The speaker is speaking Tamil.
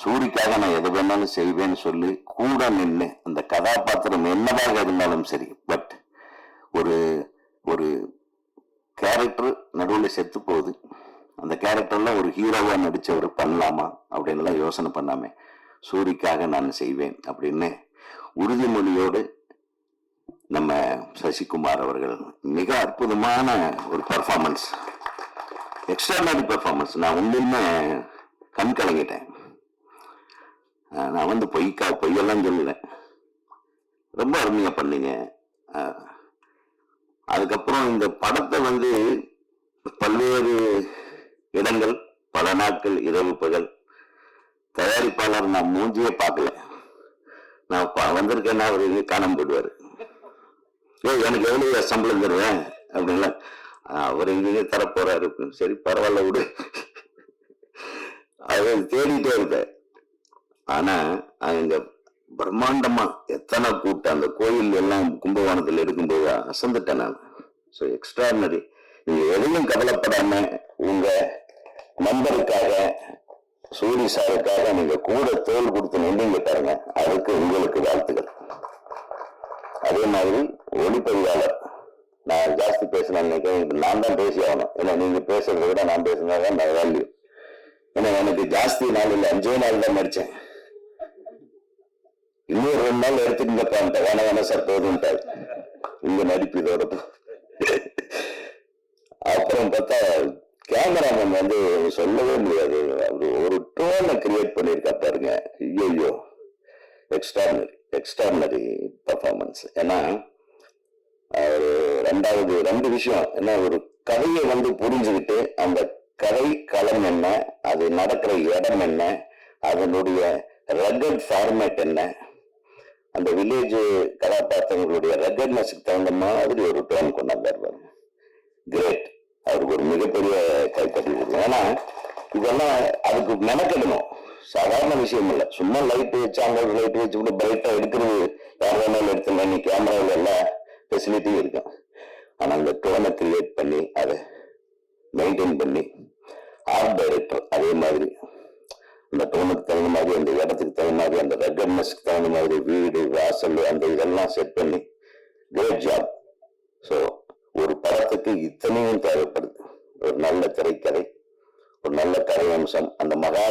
சூரிக்காக நான் எது வேணாலும் செய்வேன்னு சொல்லி கூட நின்று அந்த கதாபாத்திரம் என்னதாக இருந்தாலும் சரி, பட் ஒரு ஒரு கேரக்டர் நடுவில் செத்து போகுது, அந்த கேரக்டர்ல ஒரு ஹீரோவா நடிச்சவர் பண்ணலாமா அப்படின்லாம் யோசனை பண்ணாம சூரிக்காக நான் செய்வேன் அப்படின்னு உறுதிமொழியோடு நம்ம சசிகுமார் அவர்கள் மிக அற்புதமான ஒரு பெர்ஃபார்மன்ஸ், எக்ஸ்ட்ராடனரி பெர்ஃபார்மன்ஸ். நான் உண்மையுமே கண் கலங்கிட்டேன். நான் பொய்யெல்லாம் சொல்லல, ரொம்ப அருமையா பண்ணீங்க. அதுக்கப்புறம் இந்த படத்தை பல்வேறு இடங்கள், பல நாட்கள், இரவு பகல், தயாரிப்பாளர் நான் மூஞ்சியே பார்க்கல. நான் வந்திருக்கேன்னா அவர் எங்க காணாம போயிடுவாரு. எனக்கு எவ்வளவு சம்பளம் தருவேன் அப்படின்ல, அவர் எங்கேயுமே தரப்போறாரு. சரி பரவாயில்ல விடு, அதை தேடிட்டே இருப்பேன். ஆனா அங்க பிரம்மாண்டமா எத்தனை கூட்டம், அந்த கோயில் எல்லாம் கும்பகோணத்தில் இருக்கும்போது அசந்துட்டேன் நான். So extraordinary. நீங்க எதையும் கவலைப்படாம உங்க நண்பருக்காக, சூரி சாருக்காக நீங்க கூட தோல் கொடுத்து நின்றீங்க பாருங்க, அதுக்கு உங்களுக்கு வாழ்த்துக்கள். அதே மாதிரி ஒளிப்பதிவாளர், நான் ஜாஸ்தி பேசணும்னு நினைக்கிறேன், நான் தான் பேசி ஆகணும். ஏன்னா நீங்க பேசுறதை விட நான் பேசினாதான் நான் வேல்யூ. ஏன்னா எனக்கு ஜாஸ்தி நாள் இல்லை, 5 நாள் தான் நடிச்சேன். இன்னும் 2 நாள் எடுத்துக்கிட்ட வேணாம் சார் போதும்ட்டாரு. இங்க நடிப்பு இதோட. அப்புறம் பார்த்தா கேமராமேன் சொல்லவே முடியாது, ஒரு டோனை கிரியேட் பண்ணியிருக்கா பாருங்க. ஐயோ, எக்ஸ்ட்ராடினரி பெர்ஃபார்மன்ஸ். ஏன்னா ரெண்டு விஷயம். ஏன்னா ஒரு கதையை புரிஞ்சுக்கிட்டு அந்த கதை களம் என்ன, அது நடக்கிற இடம் என்ன, அதனுடைய ரகட் ஃபார்மேட் என்ன, அந்த வில்லேஜ் கதாபாத்திரங்களுடைய ரகட்னஸுக்கு தகுந்த மாதிரி ஒரு டோன் கொண்டாந்தார். கிரேட். அவருக்கு ஒரு மிகப்பெரிய கைத்தட்டி கொடுக்கும். ஏன்னா இதெல்லாம் அதுக்கு மெனக்கெடணும், சாதாரண விஷயம் இல்லை. சும்மா லைட் வச்சு அங்க லைட் வச்சு கூட பிரைட்டா எடுக்கிறது யார் வேணாலும் எடுத்துங்க. நீ கேமராவில் எல்லா ஃபெசிலிட்டியும் இருக்கும். ஆனா அந்த டோனை கிரியேட் பண்ணி அதை மெயின்டைன் பண்ணி, ஆர்ட் டைரக்டர் அதே மாதிரி அந்த டோனுக்கு தகுந்த மாதிரி, அந்த இடத்துக்கு தகுந்த மாதிரி, அந்த ரெகட்னஸ்க்கு தகுந்த மாதிரி வீடு வாசல் அந்த இதெல்லாம் செட் பண்ணி கிரேட் ஜாப். ஸோ ஒரு படத்துக்கு இத்தனையும் தேவைப்படுது. ஒரு நல்ல திரைக்கதை, ஒரு நல்ல கதை அம்சம், அந்த மகா